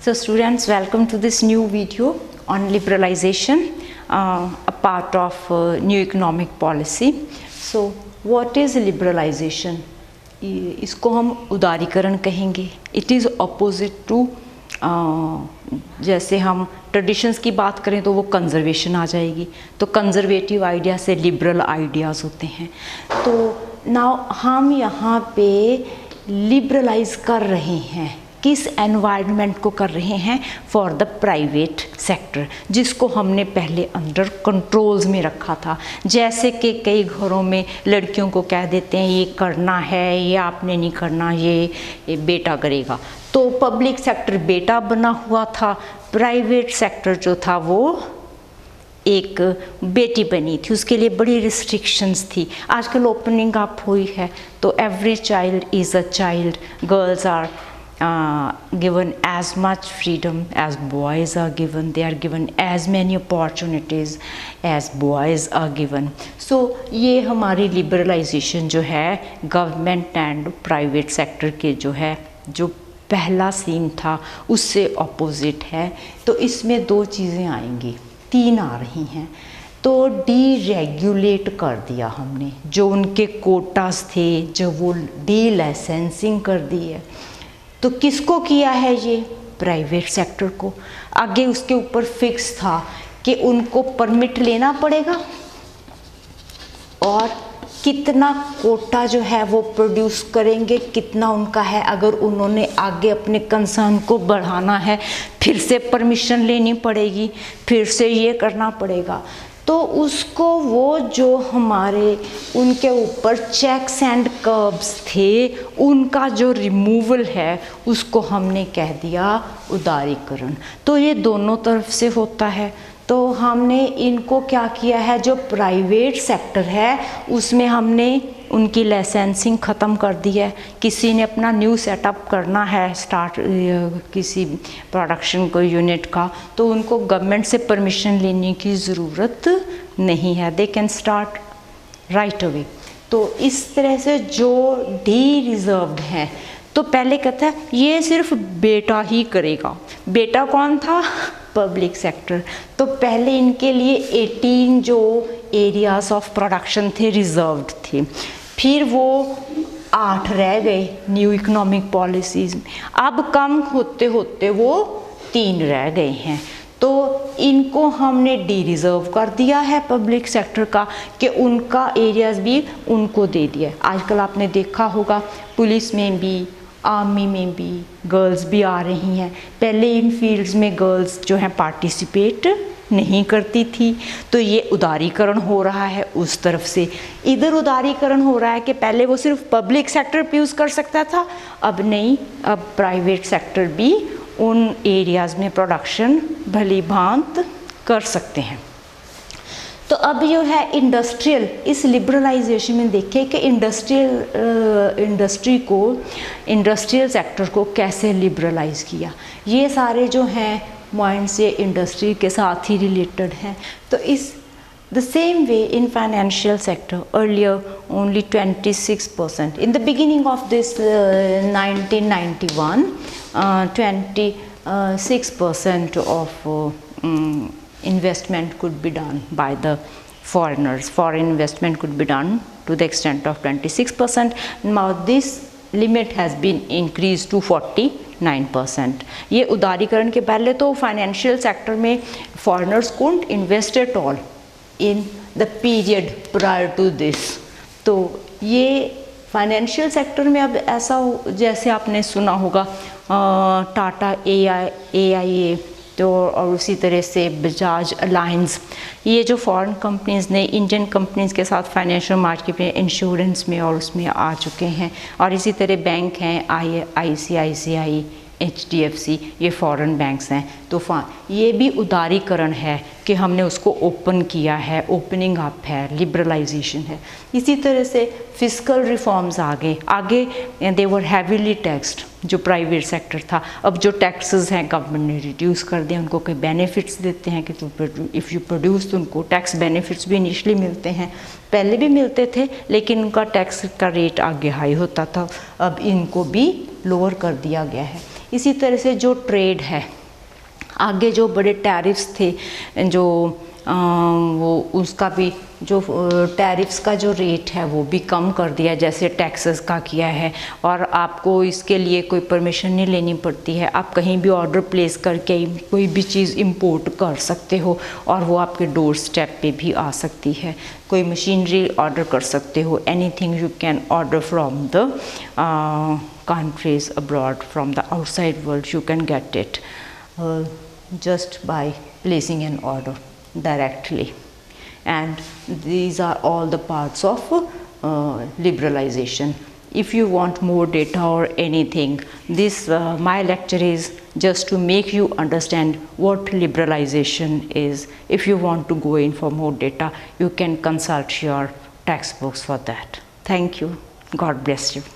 So students, welcome to this new video on liberalization, a part of new economic policy. So what is liberalization? इसको हम उदारीकरण कहेंगे. It is opposite to जैसे हम traditions की बात करें तो वो कंजर्वेशन आ जाएगी, तो कंजर्वेटिव आइडिया से लिबरल आइडियाज़ होते हैं. तो नाउ हम यहाँ पे लिबरलाइज कर रहे हैं, किस एनवायरनमेंट को कर रहे हैं? फॉर द प्राइवेट सेक्टर, जिसको हमने पहले अंडर कंट्रोल्स में रखा था. जैसे कि कई घरों में लड़कियों को कह देते हैं ये करना है, ये आपने नहीं करना, ये बेटा करेगा. तो पब्लिक सेक्टर बेटा बना हुआ था, प्राइवेट सेक्टर जो था वो एक बेटी बनी थी, उसके लिए बड़ी रिस्ट्रिक्शंस थी. आजकल ओपनिंग अप हुई है, तो every child is a child. Girls are given as much freedom as boys are given. They are given as many opportunities as boys are given. So ये हमारी liberalization जो है गवर्नमेंट एंड प्राइवेट सेक्टर के जो है, जो पहला scene था उससे अपोजिट है. तो इसमें दो चीज़ें आएंगी, तीन आ रही हैं. तो डीरेगुलेट कर दिया हमने, जो उनके कोटास थे जो वो डी लाइसेंसिंग कर दी है. तो किसको किया है? ये प्राइवेट सेक्टर को. आगे उसके ऊपर फिक्स था कि उनको परमिट लेना पड़ेगा और कितना कोटा जो है वो प्रोड्यूस करेंगे, कितना उनका है. अगर उन्होंने आगे अपने कंसर्न को बढ़ाना है, फिर से परमिशन लेनी पड़ेगी, फिर से ये करना पड़ेगा. तो उसको वो जो हमारे उनके ऊपर चेक्स एंड कर्ब्स थे, उनका जो रिमूवल है उसको हमने कह दिया उदारीकरण. तो ये दोनों तरफ से होता है. तो हमने इनको क्या किया है, जो प्राइवेट सेक्टर है उसमें हमने उनकी लाइसेंसिंग ख़त्म कर दी है. किसी ने अपना न्यू सेटअप करना है, स्टार्ट किसी प्रोडक्शन को यूनिट का, तो उनको गवर्नमेंट से परमिशन लेने की ज़रूरत नहीं है. They can start right away. तो इस तरह से जो डी रिजर्व्ड हैं, तो पहले कहता है ये सिर्फ बेटा ही करेगा. बेटा कौन था? Public sector. तो पहले इनके लिए 18 जो एरियाज ऑफ प्रोडक्शन थे रिजर्व्ड थे, फिर वो 8 रह गए न्यू इकोनॉमिक पॉलिसीज़ में. अब कम होते होते वो 3 रह गए हैं. तो इनको हमने डी रिजर्व कर दिया है पब्लिक सेक्टर का, कि उनका एरियाज भी उनको दे दिया. आजकल आपने देखा होगा पुलिस में भी, आर्मी में भी गर्ल्स भी आ रही हैं. पहले इन फील्ड्स में गर्ल्स जो हैं पार्टिसिपेट नहीं करती थी. तो ये उदारीकरण हो रहा है उस तरफ से. इधर उदारीकरण हो रहा है कि पहले वो सिर्फ पब्लिक सेक्टर पे यूज़ कर सकता था, अब नहीं, अब प्राइवेट सेक्टर भी उन एरियाज़ में प्रोडक्शन भली भांत कर सकते हैं. तो अब जो है इंडस्ट्रियल, इस लिबरलाइजेशन में देखें कि इंडस्ट्रियल सेक्टर को कैसे लिबरलाइज किया. ये सारे जो हैं पॉइंट्स ये इंडस्ट्री के साथ ही रिलेटेड हैं. तो इस the same way in financial sector earlier only 26%. In the beginning of this 1991 26% of investment could be done by the foreigners. Foreign investment could be done to the extent of 26%. Now this limit has been increased to 49%. ये उदारीकरण के पहले तो financial sector में foreigners couldn't invest at all in the period prior to this. तो ये financial sector में अब ऐसा जैसे आपने सुना होगा टाटा AIA, तो और उसी तरह से बजाज अलायंस, ये जो फॉरेन कंपनीज़ ने इंडियन कंपनीज़ के साथ फाइनेंशियल मार्केट में, इंश्योरेंस में और उसमें आ चुके हैं. और इसी तरह बैंक हैं ICICI, HDFC, ये फॉरेन बैंक्स हैं. तो ये भी उदारीकरण है कि हमने उसको ओपन किया है, ओपनिंग अप है, लिबरलाइजेशन है. इसी तरह से फिस्कल रिफॉर्म्स आगे दे वर हैवीली टैक्स्ड, जो प्राइवेट सेक्टर था. अब जो टैक्सेस हैं गवर्नमेंट ने रिड्यूस कर दिया, उनको कोई बेनिफिट्स देते हैं कि इफ़ यू प्रोड्यूस, तो उनको टैक्स बेनिफिट्स भी इनिशली मिलते हैं. पहले भी मिलते थे लेकिन उनका टैक्स का रेट आगे हाई होता था, अब इनको भी लोअर कर दिया गया है. इसी तरह से जो ट्रेड है, आगे जो बड़े टैरिफ्स थे, जो वो उसका भी जो टैरिफ्स का जो रेट है वो भी कम कर दिया, जैसे टैक्सेस का किया है। और आपको इसके लिए कोई परमिशन नहीं लेनी पड़ती है, आप कहीं भी ऑर्डर प्लेस करके कोई भी चीज़ इंपोर्ट कर सकते हो और वो आपके डोर स्टेप पे भी आ सकती है। कोई मशीनरी ऑर्डर कर सकते हो, anything you can order from the countries abroad, from the outside world, you can get it just by placing an order directly. And these are all the parts of liberalization. If you want more data or anything, this my lecture is just to make you understand what liberalization is. If you want to go in for more data, you can consult your textbooks for that. Thank you. God bless you.